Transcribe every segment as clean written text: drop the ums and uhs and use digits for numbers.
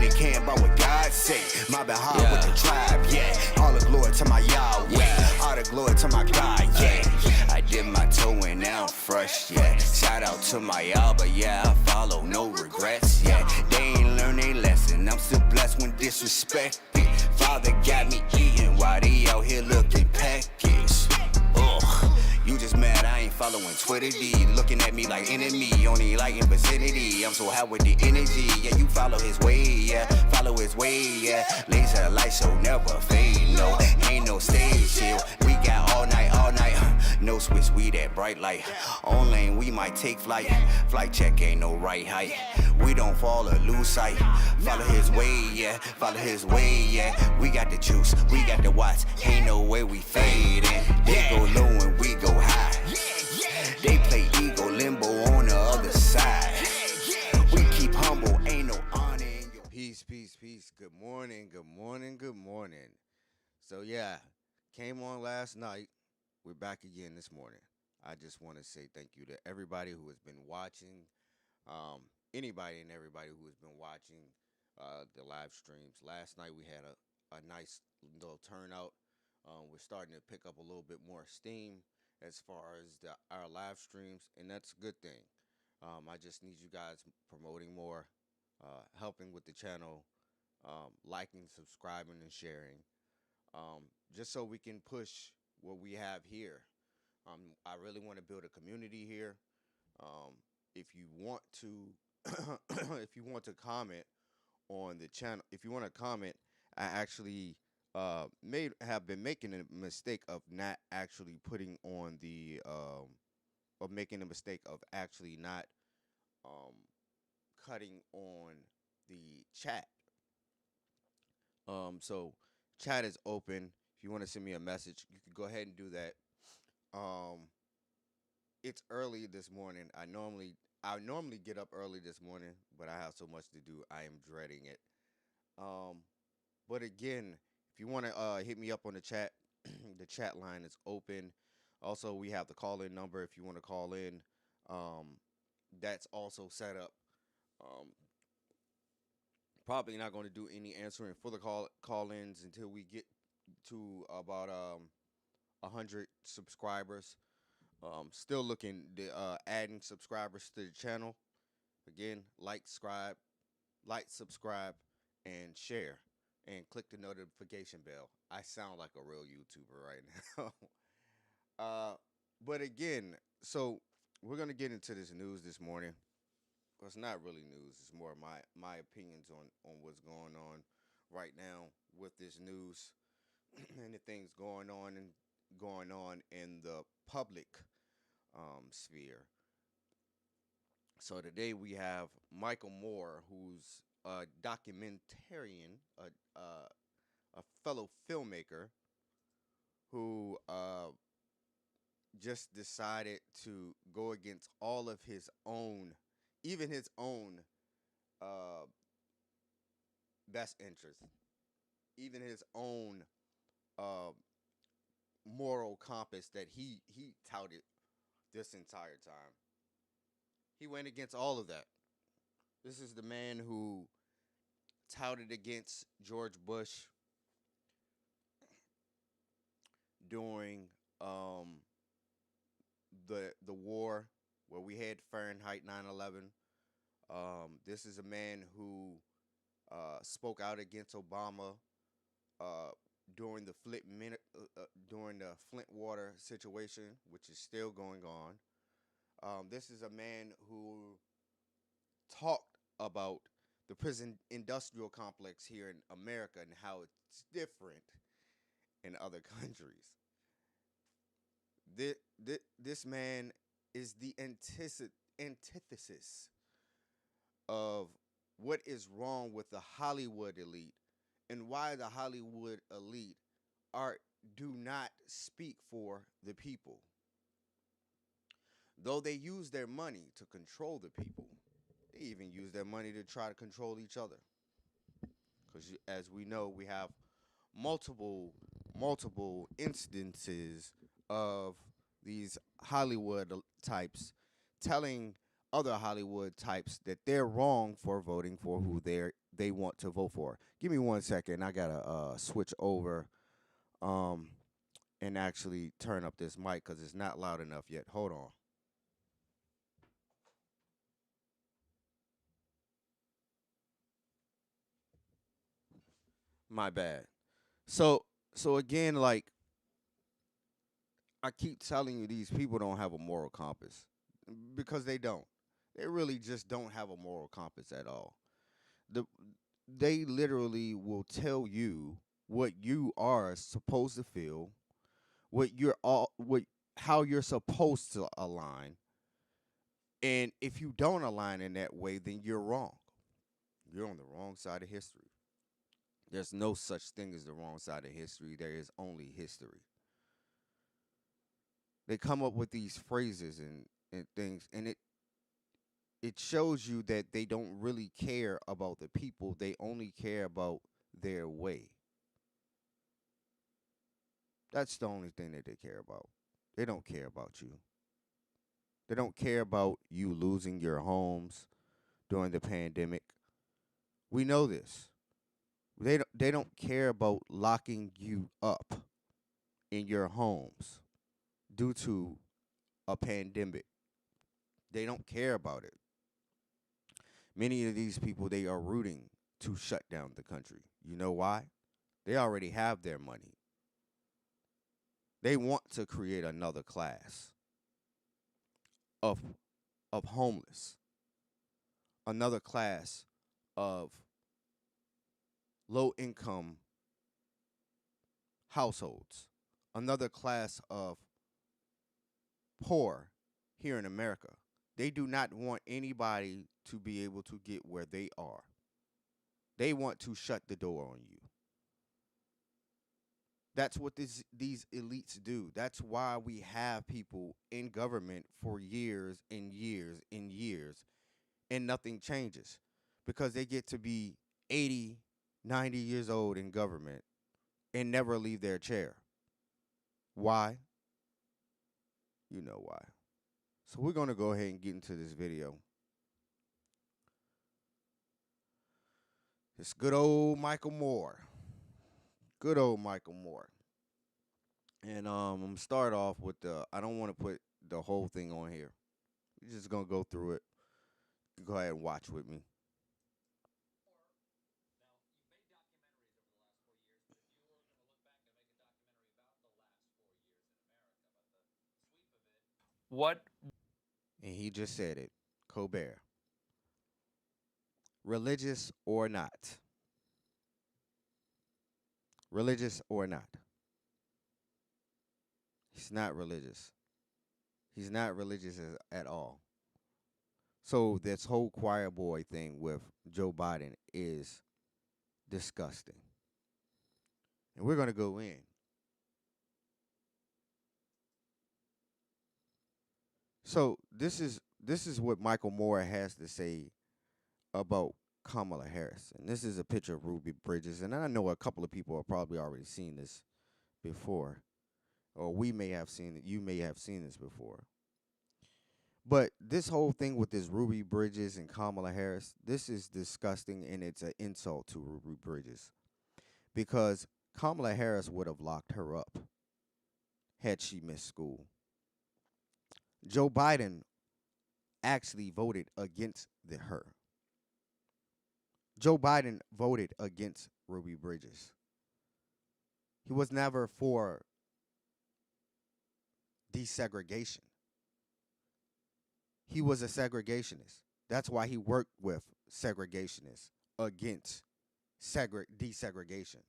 only care about what God say. My behalf with the tribe, yeah. All the glory to my Yahweh. All the glory to my God, yeah. I did my toe and now I'm fresh, yeah. Shout out to my Abba, yeah. I follow, no regrets, yeah. They ain't learn their lesson. I'm still blessed when disrespected. Father got me eating while they out here looking packaged. Ugh, you just mad I ain't following Twitter D. Looking at me like enemy, only like in vicinity. I'm so high with the energy, yeah. You follow his way, yeah. Follow his way, yeah. Laser light show never fade, no. Ain't no stage chill. We got all night, no switch, we that bright light. On lane, we might take flight. Flight check ain't no right height. We don't fall or lose sight. Follow his way, yeah. Follow his way, yeah. We got the juice, we got the watts. Ain't no way we fading. They go low and we go high. They play ego limbo on the other side. We keep humble, ain't no honor in your Peace, peace, peace. Good morning, good morning, good morning. So yeah, came on last night. We're back again this morning. I just want to say thank you to everybody who has been watching, anybody and everybody who has been watching the live streams. Last night we had a nice little turnout. We're starting to pick up a little bit more steam as far as our live streams, and that's a good thing. I just need you guys promoting more, helping with the channel, liking, subscribing, and sharing, just so we can push what we have here. I really want to build a community here. If you want to, if you want to comment on the channel, if you want to comment, I actually have been making a mistake of not actually putting on the of making a mistake of actually not um, cutting on the chat. So chat is open. If you want to send me a message, you can go ahead and do that. Um, it's early this morning. I normally get up early this morning, but I have so much to do. I am dreading it. Um, but again, if you want to hit me up on the chat, the chat line is open. Also, we have the call in number if you want to call in. Um, that's also set up. Um, Probably not going to do any answering for the call ins until we get to about 100 subscribers. Still looking to adding subscribers to the channel. Again, subscribe, and share, and click the notification bell. I sound like a real YouTuber right now. uh, but again, so we're gonna get into this news this morning. Well, it's not really news. It's more my opinions on what's going on right now with this news and the things going on in the public sphere. So today we have Michael Moore, who's a documentarian, a fellow filmmaker who just decided to go against all of his own, even his own uh, best interest, even his own uh, moral compass that he touted this entire time. He went against all of that. This is the man who touted against George Bush during the war where we had Fahrenheit 9/11. This is a man who spoke out against Obama uh, during during the Flint water situation, which is still going on. This is a man who talked about the prison industrial complex here in America and how it's different in other countries. This man is the antithesis of what is wrong with the Hollywood elite and why the Hollywood elite are do not speak for the people. Though they use their money to control the people, they even use their money to try to control each other. Because as we know, we have multiple instances of these Hollywood types telling other Hollywood types that they're wrong for voting for who they want to vote for. Give me 1 second. I gotta switch over um and actually turn up this mic because it's not loud enough yet. Hold on. My bad. So so again, like I keep telling you, these people don't have a moral compass because they don't. They really just don't have a moral compass at all. The they literally will tell you what you are supposed to feel, what how you're supposed to align, and if you don't align in that way, then you're wrong. You're on the wrong side of history. There's no such thing as the wrong side of history. There is only history. They come up with these phrases and things, and it shows you that they don't really care about the people. They only care about their way. That's the only thing that they care about. They don't care about you. They don't care about you losing your homes during the pandemic. We know this. They don't care about locking you up in your homes due to a pandemic. They don't care about it. Many of these people, they are rooting to shut down the country. You know why? They already have their money. They want to create another class of homeless, another class of low income households, another class of poor here in America. They do not want anybody to be able to get where they are. They want to shut the door on you. That's what these elites do. That's why we have people in government for years and years and years, and nothing changes because they get to be 80, 90 years old in government and never leave their chair. Why? You know why. So we're going to go ahead and get into this video. It's good old Michael Moore. Good old Michael Moore. And I'm gonna start off with I don't want to put the whole thing on here. We're just gonna go through it. Go ahead and watch with me. What And he just said it. Colbert. Religious or not. Religious or not. He's not religious. He's not religious at all. So this whole choir boy thing with Joe Biden is disgusting. And we're gonna go in. So this is what Michael Moore has to say about Kamala Harris. And this is a picture of Ruby Bridges. And I know a couple of people have probably already seen this before. Or we may have seen it. You may have seen this before. But this whole thing with this Ruby Bridges and Kamala Harris, this is disgusting, and it's an insult to Ruby Bridges. Because Kamala Harris would have locked her up had she missed school. Joe Biden actually voted against her. Joe Biden voted against Ruby Bridges. He was never for desegregation. He was a segregationist. That's why he worked with segregationists against desegregation.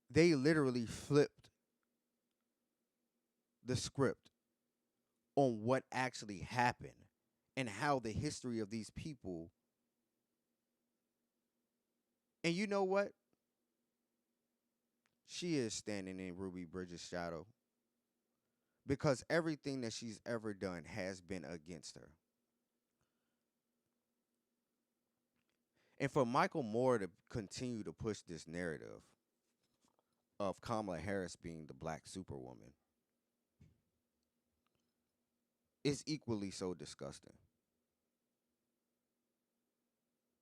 They literally flipped the script on what actually happened and how the history of these people. And you know what? She is standing in Ruby Bridges' shadow because everything that she's ever done has been against her. And for Michael Moore to continue to push this narrative of Kamala Harris being the black superwoman, is equally so disgusting.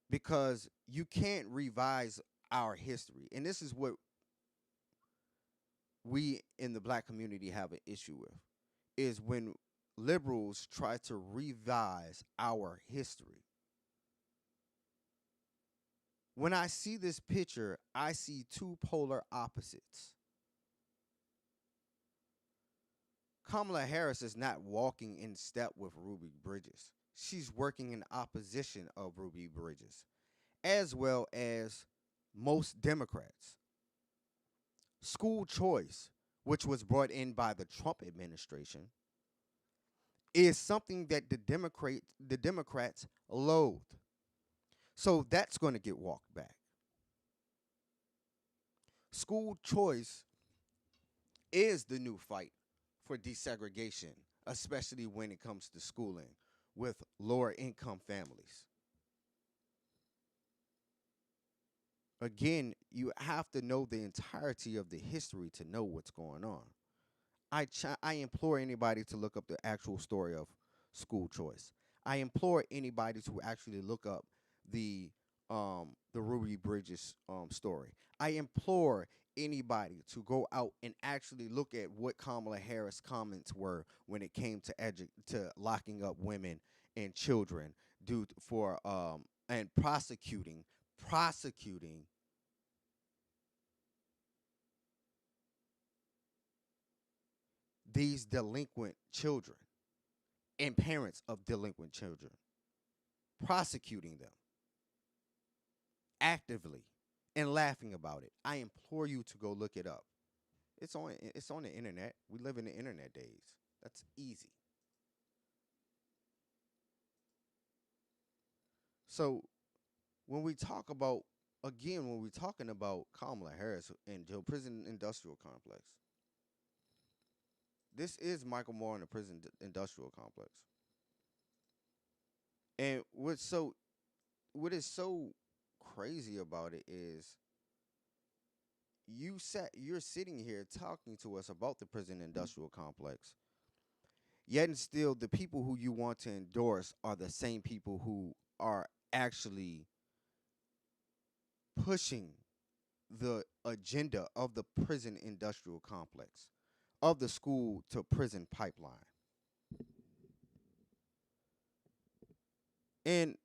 Because you can't revise our history. And this is what we in the black community have an issue with, is when liberals try to revise our history. When I see this picture, I see two polar opposites. Kamala Harris is not walking in step with Ruby Bridges. She's working in opposition of Ruby Bridges, as well as most Democrats. School choice, which was brought in by the Trump administration, is something that the Democrats loathe. So that's going to get walked back. School choice is the new fight for desegregation, especially when it comes to schooling with lower income families. Again, you have to know the entirety of the history to know what's going on. I implore anybody to look up the actual story of school choice. I implore anybody to actually look up the Ruby Bridges story. I implore anybody to go out and actually look at what Kamala Harris' comments were when it came to locking up women and children due for and prosecuting these delinquent children and parents of delinquent children, prosecuting them actively and laughing about it. I implore you to go look it up. It's on the internet. We live in the internet days. That's easy. So when we talk about, again, when we're talking about Kamala Harris and the prison industrial complex, this is Michael Moore in the prison industrial complex. And what is so crazy about it is you're sitting here talking to us about the prison industrial complex. Yet and still the people who you want to endorse are the same people who are actually pushing the agenda of the prison industrial complex, of the school to prison pipeline. And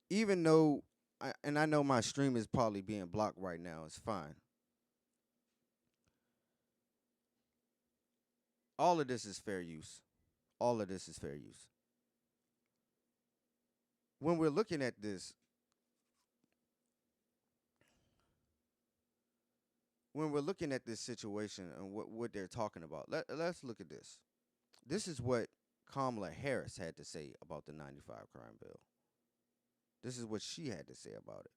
even though, I know my stream is probably being blocked right now, it's fine. All of this is fair use. All of this is fair use. When we're looking at this, situation and what they're talking about, let's look at this. This is what Kamala Harris had to say about the 95 crime bill. This is what she had to say about it.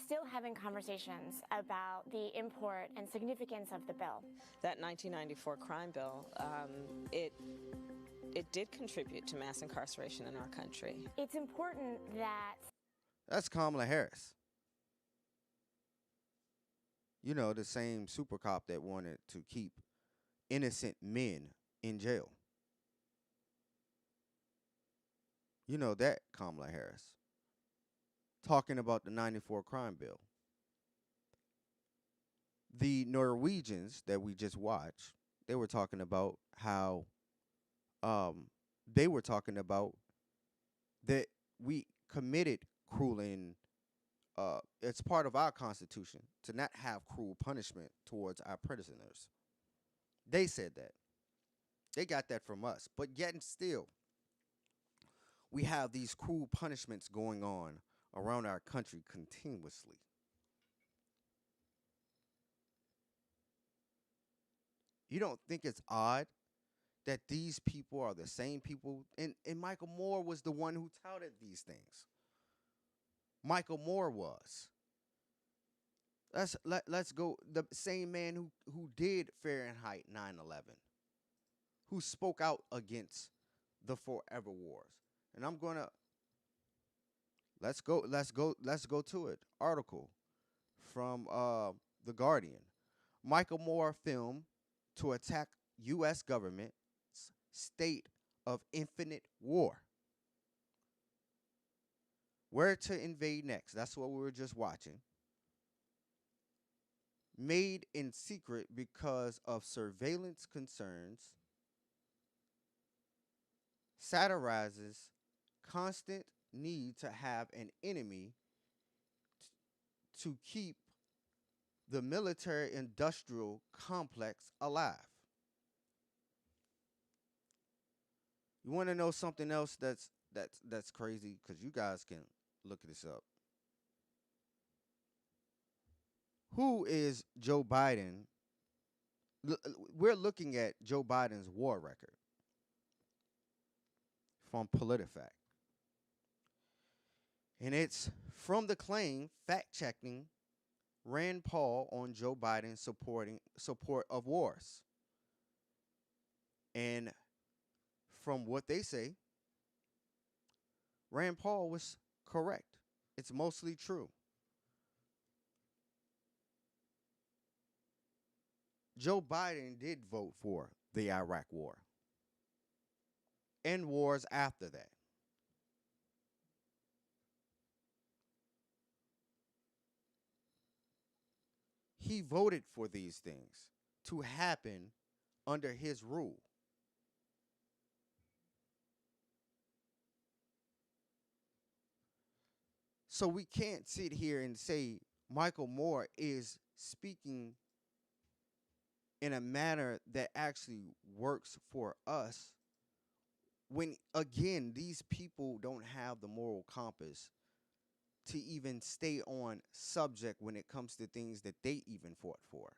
Still having conversations about the import and significance of the bill. That 1994 crime bill, it did contribute to mass incarceration in our country. It's important that... That's Kamala Harris. You know, the same super cop that wanted to keep innocent men in jail. You know that Kamala Harris. Talking about the 94 crime bill. The Norwegians that we just watched, they were talking about how that we committed cruel and it's part of our constitution to not have cruel punishment towards our prisoners. They said that. They got that from us. But yet and still, we have these cruel punishments going on around our country continuously. You don't think it's odd that these people are the same people? And Michael Moore was the one who touted these things. Michael Moore was. Let's go. The same man who did Fahrenheit 9/11, who spoke out against the forever wars. And I'm gonna let's go to it. Article from The Guardian. Michael Moore film to attack U.S. government's state of infinite war. Where to invade next? That's what we were just watching. Made in secret because of surveillance concerns, satirizes constant need to have an enemy to keep the military industrial complex alive. You want to know something else that's crazy? Because you guys can look this up. Who is Joe Biden? We're looking at Joe Biden's war record from PolitiFact. And it's from the claim, fact-checking Rand Paul on Joe Biden's support of wars. And from what they say, Rand Paul was correct. It's mostly true. Joe Biden did vote for the Iraq War and wars after that. He voted for these things to happen under his rule. So we can't sit here and say Michael Moore is speaking in a manner that actually works for us when, again, these people don't have the moral compass to even stay on subject when it comes to things that they even fought for.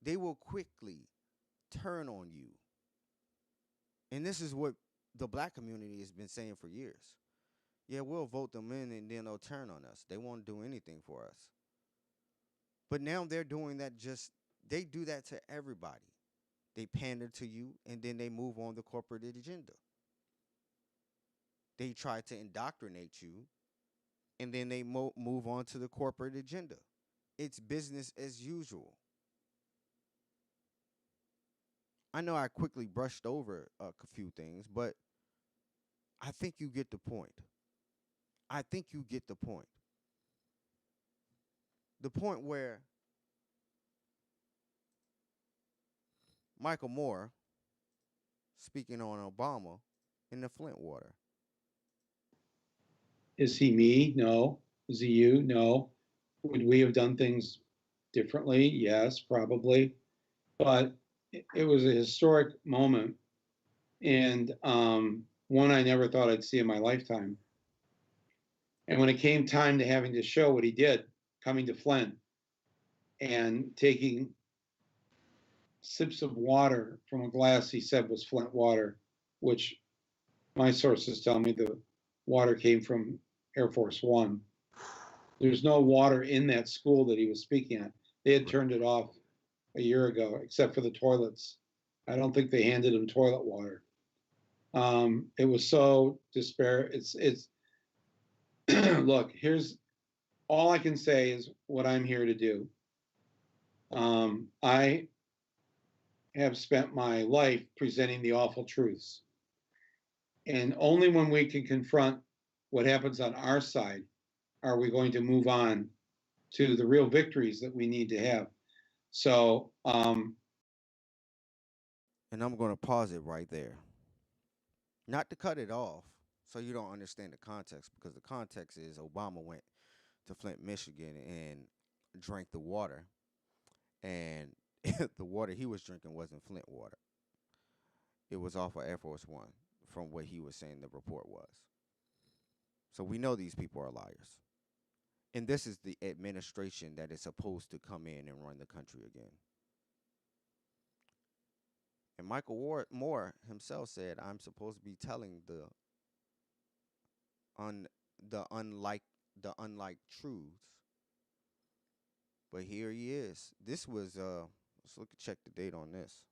They will quickly turn on you. And this is what the black community has been saying for years. Yeah, we'll vote them in and then they'll turn on us. They won't do anything for us. But now they're doing that they do that to everybody. They pander to you and then they move on the corporate agenda. They try to indoctrinate you and then they move on to the corporate agenda. It's business as usual. I know I quickly brushed over a few things, but I think you get the point. I think you get the point. The point where Michael Moore speaking on Obama in the Flint water. Is he me? No. Is he you? No. Would we have done things differently? Yes, probably. But it was a historic moment and one I never thought I'd see in my lifetime. And when it came time to having to show what he did, coming to Flint and taking sips of water from a glass he said was Flint water, which my sources tell me the water came from Air Force One. There's no water in that school that he was speaking at. They had turned it off a year ago, except for the toilets. I don't think they handed him toilet water. It was so despair. It's look, here's all I can say is what I'm here to do. I have spent my life presenting the awful truths. And only when we can confront what happens on our side are we going to move on to the real victories that we need to have. So, and I'm going to pause it right there. Not to cut it off so you don't understand the context, because the context is Obama went to Flint, Michigan and drank the water. And the water he was drinking wasn't Flint water. It was off of Air Force One, from what he was saying the report was. So we know these people are liars. And this is the administration that is supposed to come in and run the country again. And Michael Moore himself said, I'm supposed to be telling the unlike truths. But here he is. This was let's check the date on this.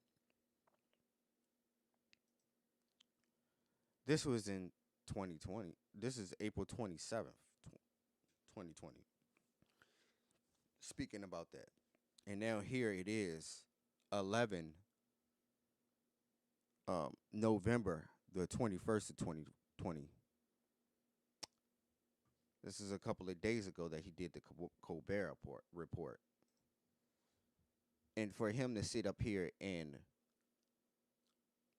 This was in 2020. This is April 27th, 2020. Speaking about that. And now here it is, 11 November the 21st of 2020. This is a couple of days ago that he did the Colbert report. And for him to sit up here and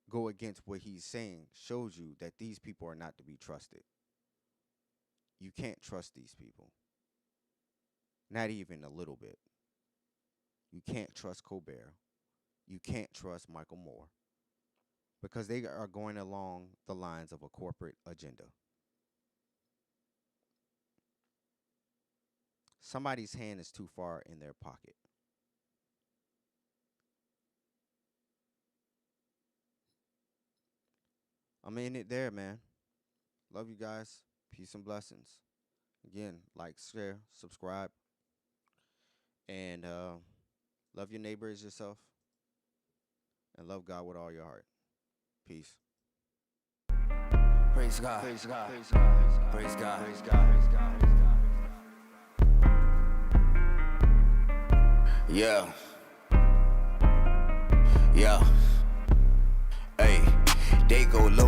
go against what he's saying shows you that these people are not to be trusted. You can't trust these people. Not even a little bit. You can't trust Colbert. You can't trust Michael Moore. Because they are going along the lines of a corporate agenda. Somebody's hand is too far in their pocket. I'm in it there, man. Love you guys. Peace and blessings. Again, like, share, subscribe. And love your neighbor as yourself. And love God with all your heart. Peace. Praise God. Praise God. Praise God. Praise God. Praise God. Praise God. Yeah. Yeah. Hey, they go low